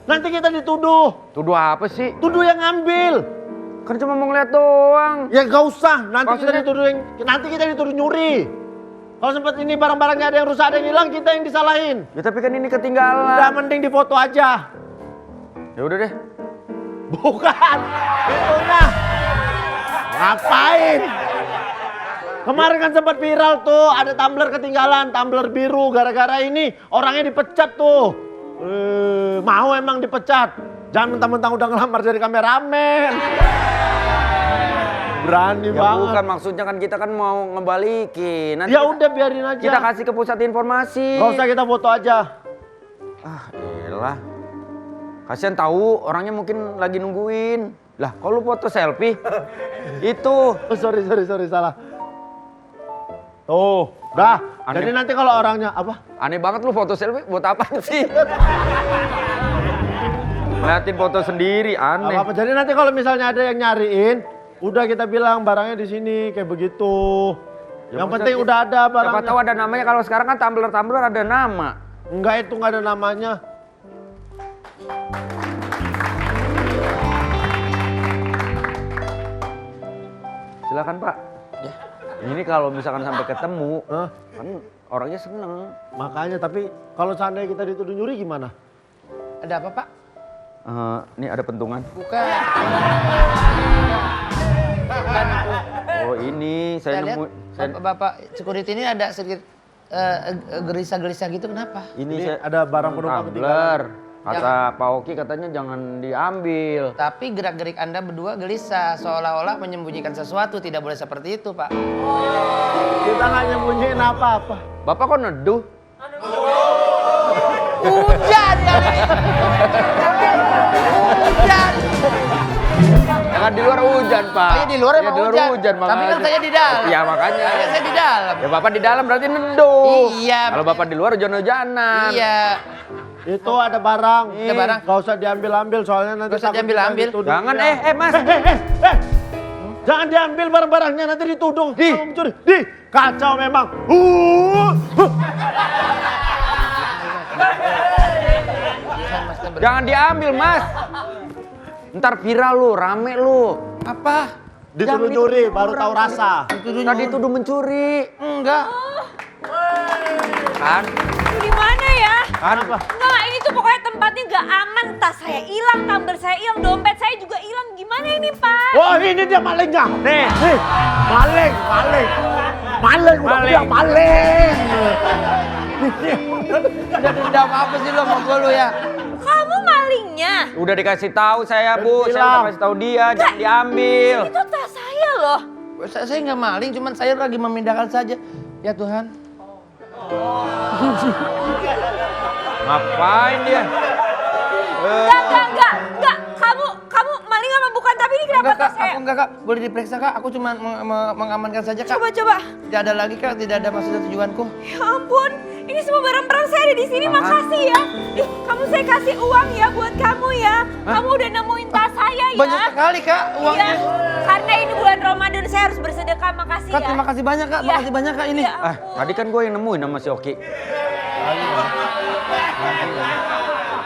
Nanti kita dituduh. Tuduh apa sih? Tuduh yang ngambil. Kan cuma mau ngeliat doang. Ya nggak usah. Nanti Maksudnya? kita dituduh nyuri. Kalau sempat ini barang-barangnya ada yang rusak, ada yang hilang, kita yang disalahin. Ya tapi kan ini ketinggalan. Udah mending difoto aja. Ya udah deh. Bukan. Itunya. Ngapain? Kemarin kan sempat viral tuh, ada tumbler ketinggalan, tumbler biru. Gara-gara ini orangnya dipecat tuh. Mau emang dipecat. Jangan mentang-mentang udah ngelamar jadi kameramen. Berani Ya banget. bukan, maksudnya kan kita kan mau ngebalikin. Nanti Ya udah biarin aja. kita kasih ke pusat informasi. Gak usah kita foto aja. Ah, elah. Kasian tahu orangnya mungkin lagi nungguin. Lah, kalau lu foto selfie itu. Oh, sorry salah. Tuh, dah. Aneh. Jadi nanti kalau orangnya apa? Aneh banget lu foto selfie buat apa sih? Liatin foto sendiri, aneh. Apa-apa. Jadi nanti kalau misalnya ada yang nyariin, udah kita bilang barangnya di sini kayak begitu. Ya, yang maksudnya penting udah ada Siapa barangnya. tahu ada namanya, kalau sekarang kan tumbler ada nama. Enggak, itu enggak ada namanya. Silakan Pak. Ya. Ini kalau misalkan sampai ketemu, Hah? kan orangnya seneng. Makanya, tapi kalau seandainya kita dituduh nyuri gimana? Ada apa, Pak? Ini ada pentungan. Bukan. Bukan itu. Oh ini, saya lihat nemu. Bapak security ini ada sedikit gelisah-gelisah gitu, kenapa? Ini Ini saya ada barang penumpang tumbler. Kata Pak Oki katanya jangan diambil. Tapi gerak-gerik Anda berdua gelisah, seolah-olah menyembunyikan sesuatu. Tidak boleh seperti itu, Pak. Kita nggak nyembunyiin apa-apa. Bapak kok neduh? Hujan kali ini. Hujan. Ya kan di luar hujan Pak. Oh, iya, di luar emang di luar hujan. hujan Tapi kan makanya. saya di dalam. Iya makanya. Saya di dalam. Ya Bapak di dalam berarti neduh. Iya. Kalau Bapak di luar hujan-hujanan. Iya. Itu ada barang. Ada barang. Gak usah diambil-ambil soalnya nanti Gak usah takut diambil-ambil. kita dituduh. Jangan Mas. Jangan diambil barang-barangnya nanti dituduh. Kalau mencuri. Kacau memang. Jangan diambil Mas. Ntar viral lu, rame lu. Apa? Dituduh nyuri baru tahu rasa. Tadi tuduh mencuri. Enggak. Kan? Itu di mana ya? Kan? Enggak, ini tuh pokoknya tempatnya nggak aman. Tas saya hilang, tumbler saya hilang, dompet saya juga hilang. Gimana ini, Pak? Wah ini dia malingnya. Nih. Maling. Udah bilang maling. Ada dendam apa sih lo sama gue lo ya? Kamu malingnya? Udah dikasih tahu saya Bu, saya Bilang. udah kasih tahu dia jangan diambil. Itu tas saya loh. Saya nggak maling, cuman saya lagi memindahkan saja. Ya Tuhan. Ngapain dia? Enggak. Kamu maling apa bukan? Tapi ini kenapa Enggak kak, tas saya? aku enggak kak. Boleh diperiksa kak, aku cuma mengamankan saja kak. Coba. Tidak ada lagi kak, tidak ada maksud dan tujuanku. Ya ampun, ini semua barang-barang saya ada di sini. Makasih ya. Ih, kamu saya kasih uang ya buat kamu ya. Kamu udah nemuin tas saya ya. Banyak sekali kak uangnya. Iya, karena ini bulan Ramadan saya harus bersedekah. Makasih Kak ya. terima kasih banyak kak, Iya. makasih banyak kak ini. Ya ampun. Tadi kan gue yang nemuin sama si Oki.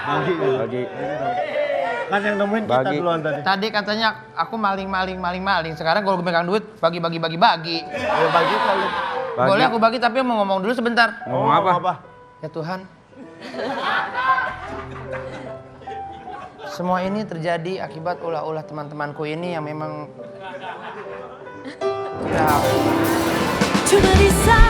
Bagi. Kan yang nemuin kita Bagi. duluan tadi. Tadi katanya aku maling. Sekarang kalau gue megang duit bagi. Ya bagi kali. Bagi. Boleh aku bagi tapi mau ngomong dulu sebentar. Ngomong apa? Ya Tuhan. Semua ini terjadi akibat ulah-ulah teman-temanku ini yang memang Cuma di sana